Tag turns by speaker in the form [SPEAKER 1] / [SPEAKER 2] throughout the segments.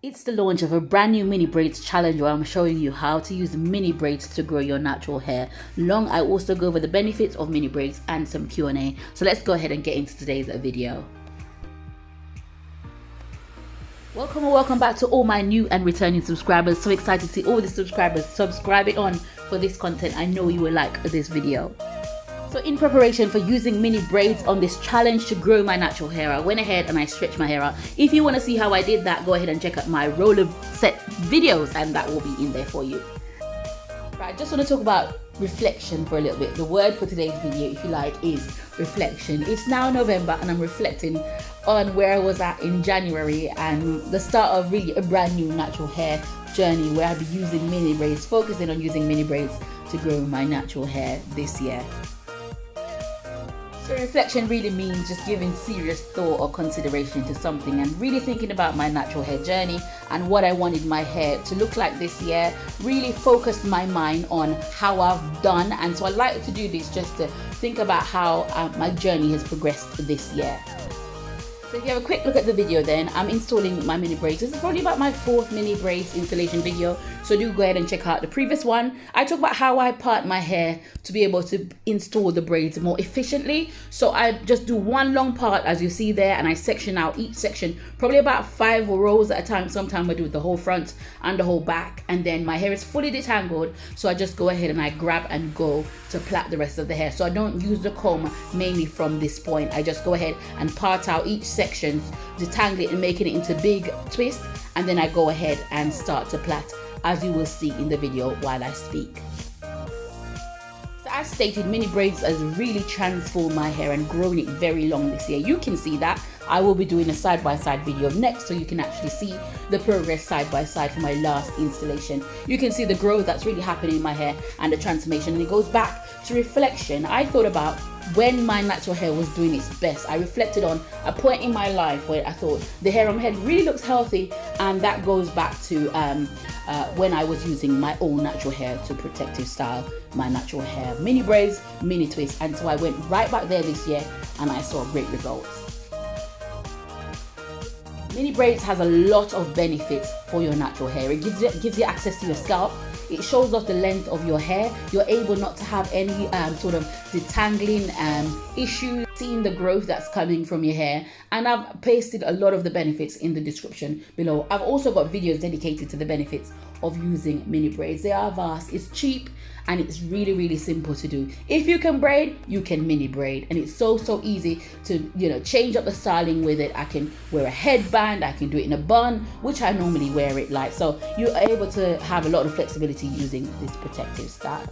[SPEAKER 1] It's the launch of a brand new mini braids challenge where I'm showing you how to use mini braids to grow your natural hair long. I also go over the benefits of mini braids and some Q&A. So let's go ahead and get into today's video. Welcome and welcome back to all my new and returning subscribers. So excited to see all the subscribers subscribing on for this content. I know you will like this video. So in preparation for using mini braids on this challenge to grow my natural hair, I went ahead and I stretched my hair out. If you want to see how I did that, go ahead and check out my roller set videos and that will be in there for you. Right, I just want to talk about reflection for a little bit. The word for today's video, if you like, is reflection. It's now November and I'm reflecting on where I was at in January and the start of really a brand new natural hair journey where I'll be using mini braids, focusing on using mini braids to grow my natural hair this year. So reflection really means just giving serious thought or consideration to something and really thinking about my natural hair journey and what I wanted my hair to look like this year. Really focus my mind on how I've done, and so I like to do this just to think about how my journey has progressed this year. So if you have a quick look at the video, then I'm installing my mini braids. This is probably about my 4th mini braids installation video, so do go ahead and check out the previous one. I talk about how I part my hair to be able to install the braids more efficiently. So I just do one long part as you see there, and I section out each section probably about 5 rows at a time. Sometimes I do the whole front and the whole back, and then my hair is fully detangled, so I just go ahead and I grab and go to plait the rest of the hair. So I don't use the comb mainly from this point. I just go ahead and part out each sections, detangle it and making it into big twists, and then I go ahead and start to plait, as you will see in the video while I speak. So as stated, mini braids has really transformed my hair and grown it very long this year. You can see that. I will be doing a side-by-side video next, so you can actually see the progress side-by-side from my last installation. You can see the growth that's really happening in my hair and the transformation, and it goes back to reflection. I thought about when my natural hair was doing its best. I reflected on a point in my life where I thought the hair on my head really looks healthy, and that goes back to when I was using my own natural hair to protective style my natural hair. Mini braids, mini twists, and so I went right back there this year and I saw great results. Mini braids has a lot of benefits for your natural hair. It gives you access to your scalp. It shows off the length of your hair. You're able not to have any sort of detangling issues, seeing the growth that's coming from your hair. And I've pasted a lot of the benefits in the description below. I've also got videos dedicated to the benefits of using mini braids. They are vast, it's cheap, and it's really, really simple to do. If you can braid, you can mini braid, and it's so easy to change up the styling with it. I can wear a headband, I can do it in a bun, which I normally wear it like. So you're able to have a lot of flexibility using this protective style.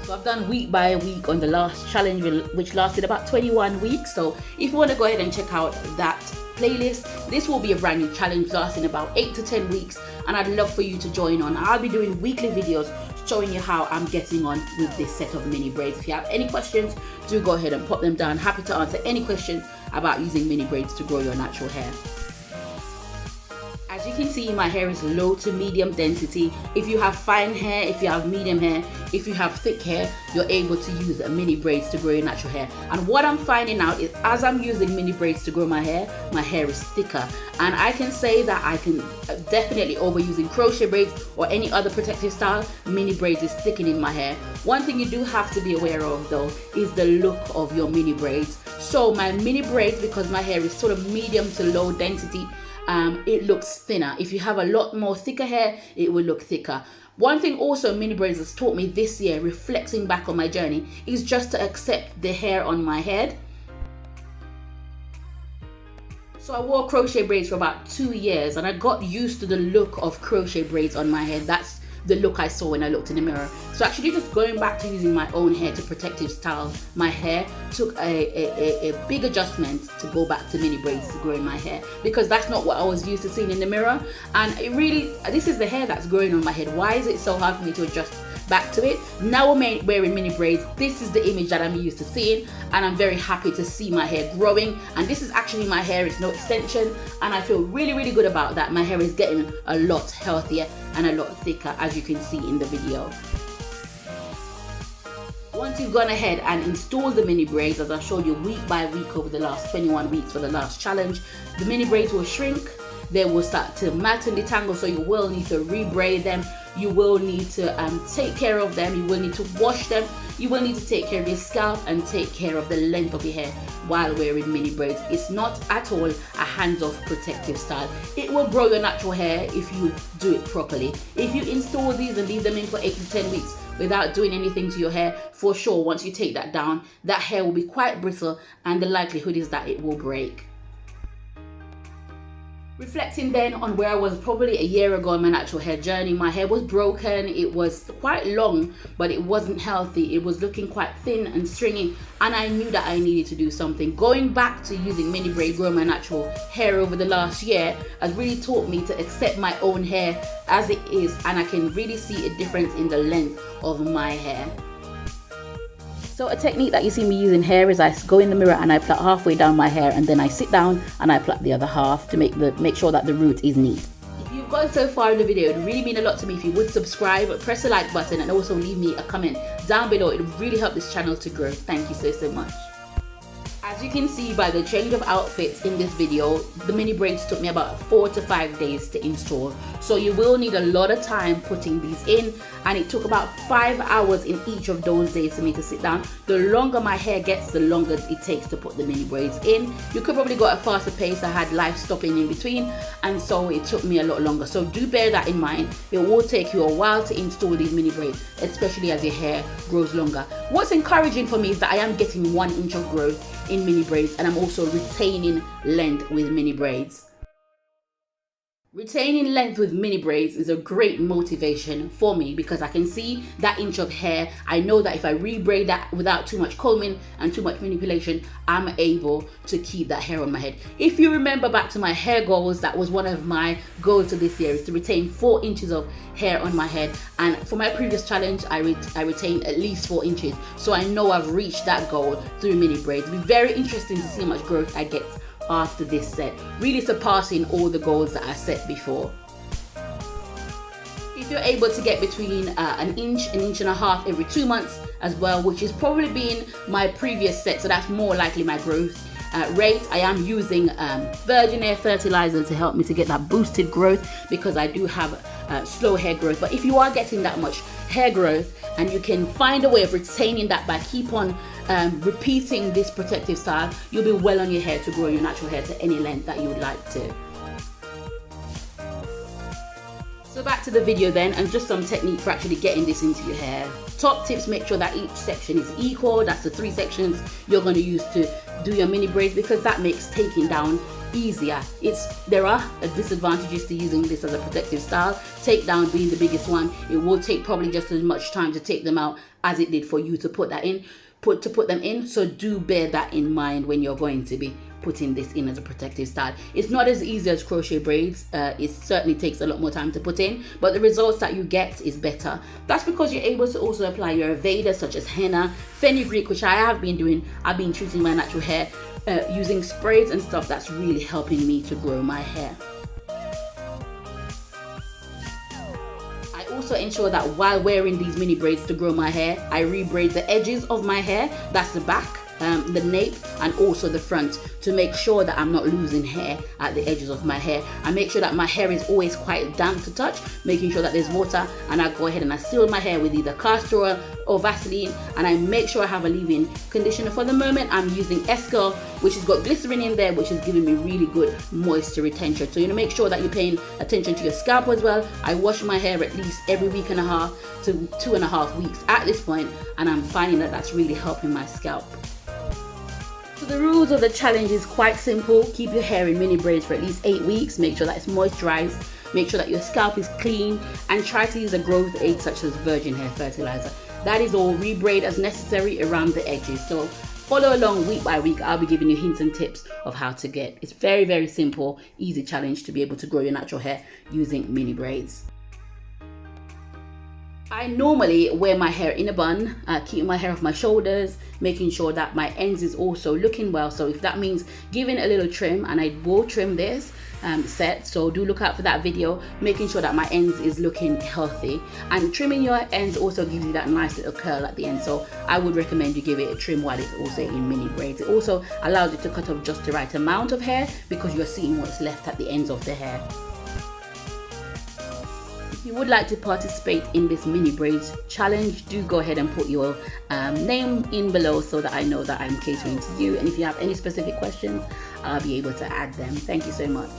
[SPEAKER 1] So I've done week by week on the last challenge, which lasted about 21 weeks. So if you want to go ahead and check out that playlist, this will be a brand new challenge lasting about 8 to 10 weeks, and I'd love for you to join on. I'll be doing weekly videos showing you how I'm getting on with this set of mini braids. If you have any questions, do go ahead and pop them down. Happy to answer any questions about using mini braids to grow your natural hair. As you can see, my hair is low to medium density. If you have fine hair, if you have medium hair, if you have thick hair, you're able to use mini braids to grow your natural hair. And what I'm finding out is as I'm using mini braids to grow my hair is thicker. And I can say that I can definitely, over using crochet braids or any other protective style, mini braids is thickening my hair. One thing you do have to be aware of though is the look of your mini braids. So my mini braids, because my hair is sort of medium to low density, it looks thinner. If you have a lot more thicker hair, it will look thicker. One thing also mini braids has taught me this year, reflecting back on my journey, is just to accept the hair on my head. So I wore crochet braids for about 2 years and I got used to the look of crochet braids on my head. That's the look I saw when I looked in the mirror. So actually just going back to using my own hair to protective style my hair took a big adjustment to go back to mini braids to growing my hair, because that's not what I was used to seeing in the mirror. And it really, this is the hair that's growing on my head. Why is it so hard for me to adjust back to it? Now we're wearing mini braids. This is the image that I'm used to seeing, and I'm very happy to see my hair growing. And this is actually my hair, it's no extension, and I feel really good about that. My hair is getting a lot healthier and a lot thicker, as you can see in the video. Once you've gone ahead and installed the mini braids, as I showed you week by week over the last 21 weeks for the last challenge, the mini braids will shrink, they will start to mat and detangle, so you will need to rebraid them, you will need to take care of them, you will need to wash them, you will need to take care of your scalp and take care of the length of your hair while wearing mini braids. It's not at all a hands-off protective style. It will grow your natural hair if you do it properly. If you install these and leave them in for 8 to 10 weeks without doing anything to your hair, for sure, once you take that down, that hair will be quite brittle and the likelihood is that it will break. Reflecting then on where I was probably a year ago in my natural hair journey, my hair was broken, it was quite long, but it wasn't healthy. It was looking quite thin and stringy, and I knew that I needed to do something. Going back to using mini braid, growing my natural hair over the last year, has really taught me to accept my own hair as it is, and I can really see a difference in the length of my hair. So a technique that you see me using here is I go in the mirror and I plait halfway down my hair, and then I sit down and I plait the other half to make sure that the root is neat. If you've gone so far in the video, it would really mean a lot to me if you would subscribe, press the like button, and also leave me a comment down below. It would really help this channel to grow. Thank you so much. As you can see by the change of outfits in this video, the mini braids took me about 4 to 5 days to install. So you will need a lot of time putting these in, and it took about 5 hours in each of those days for me to sit down. The longer my hair gets, the longer it takes to put the mini braids in. You could probably go at a faster pace. I had life stopping in between, and so it took me a lot longer. So do bear that in mind. It will take you a while to install these mini braids, especially as your hair grows longer. What's encouraging for me is that I am getting 1 inch of growth in mini braids, and I'm also retaining length with mini braids. Retaining length with mini braids is a great motivation for me because I can see that inch of hair. I know that if I rebraid that without too much combing and too much manipulation, I'm able to keep that hair on my head. If you remember back to my hair goals, that was one of my goals for this year, is to retain 4 inches of hair on my head. And for my previous challenge, I retained at least 4 inches. So I know I've reached that goal through mini braids. It'll be very interesting to see how much growth I get after this set, really surpassing all the goals that I set before. If you're able to get between an inch and a half every 2 months as well, which is probably been my previous set, so that's more likely my growth rate. I am using virgin hair fertilizer to help me to get that boosted growth because I do have slow hair growth. But if you are getting that much hair growth and you can find a way of retaining that by keep on repeating this protective style, you'll be well on your hair to grow your natural hair to any length that you would like to. So back to the video then, and just some technique for actually getting this into your hair. Top tips: make sure that each section is equal. That's the 3 sections you're going to use to do your mini braids, because that makes taking down easier. There are disadvantages to using this as a protective style, takedown being the biggest one. It will take probably just as much time to take them out as it did for you to put them in. So do bear that in mind when you're going to be putting this in as a protective style. It's not as easy as crochet braids. It certainly takes a lot more time to put in, but the results that you get is better. That's because you're able to also apply your evaders such as henna, fenugreek, which I have been doing. I've been treating my natural hair using sprays and stuff. That's really helping me to grow my hair. I also ensure that while wearing these mini braids to grow my hair, I rebraid the edges of my hair. That's the back, the nape, and also the front, to make sure that I'm not losing hair at the edges of my hair. I make sure that my hair is always quite damp to touch, making sure that there's water, and I go ahead and I seal my hair with either castor oil or Vaseline, and I make sure I have a leave-in conditioner. For the moment, I'm using Eskel, which has got glycerin in there, which is giving me really good moisture retention. So you know, make sure that you're paying attention to your scalp as well. I wash my hair at least every week and a half to 2.5 weeks at this point, and I'm finding that that's really helping my scalp. So the rules of the challenge is quite simple. Keep your hair in mini braids for at least 8 weeks. Make sure that it's moisturized. Make sure that your scalp is clean, and try to use a growth aid such as virgin hair fertilizer. That is all. Rebraid as necessary around the edges. So follow along week by week. I'll be giving you hints and tips of how to get. It's very, very simple, easy challenge to be able to grow your natural hair using mini braids. I normally wear my hair in a bun, keeping my hair off my shoulders, making sure that my ends is also looking well. So if that means giving a little trim, and I will trim this, set, so do look out for that video, making sure that my ends is looking healthy. And trimming your ends also gives you that nice little curl at the end, so I would recommend you give it a trim while it's also in mini braids. It also allows you to cut off just the right amount of hair because you're seeing what's left at the ends of the hair. If you would like to participate in this mini braids challenge, do go ahead and put your name in below so that I know that I'm catering to you, and if you have any specific questions, I'll be able to add them. Thank you so much.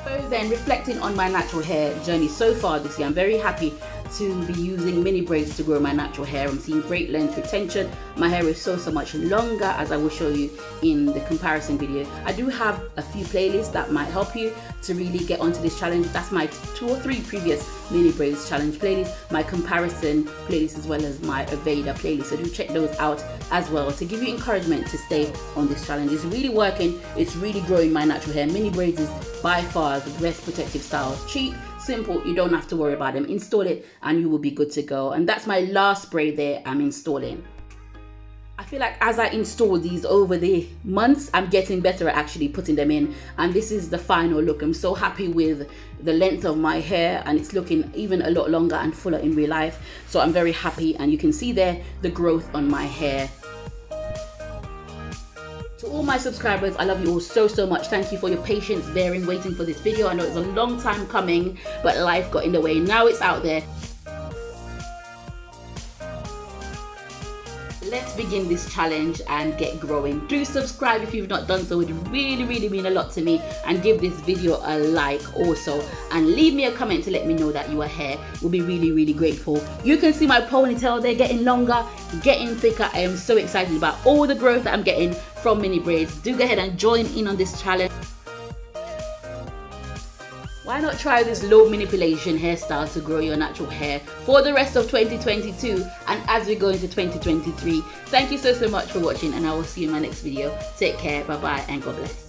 [SPEAKER 1] So then, reflecting on my natural hair journey so far this year, I'm very happy to be using mini braids to grow my natural hair. I'm seeing great length retention. My hair is so much longer, as I will show you in the comparison video. I do have a few playlists that might help you to really get onto this challenge. That's my 2 or 3 previous mini braids challenge playlists, my comparison playlist, as well as my Aveda playlist, so do check those out as well to give you encouragement to stay on this challenge. It's really working, it's really growing my natural hair. Mini braids is by far the best protective style. Cheap, simple, you don't have to worry about them. Install it and you will be good to go. And that's my last braid there I'm installing. I feel like as I install these over the months, I'm getting better at actually putting them in, and this is the final look. I'm so happy with the length of my hair, and it's looking even a lot longer and fuller in real life, so I'm very happy, and you can see there the growth on my hair. To all my subscribers, I love you all so much. Thank you for your patience bearing, waiting for this video. I know it's a long time coming, but life got in the way. Now it's out there. Let's begin this challenge and get growing. Do subscribe if you've not done so. It would really mean a lot to me, and give this video a like also, and leave me a comment to let me know that you are here. We'll be really grateful. You can see my ponytail there getting longer, getting thicker. I am so excited about all the growth that I'm getting from mini braids. Do go ahead and join in on this challenge. Why not try this low manipulation hairstyle to grow your natural hair for the rest of 2022 and as we go into 2023. Thank you so much for watching, and I will see you in my next video. Take care, bye bye, and God bless.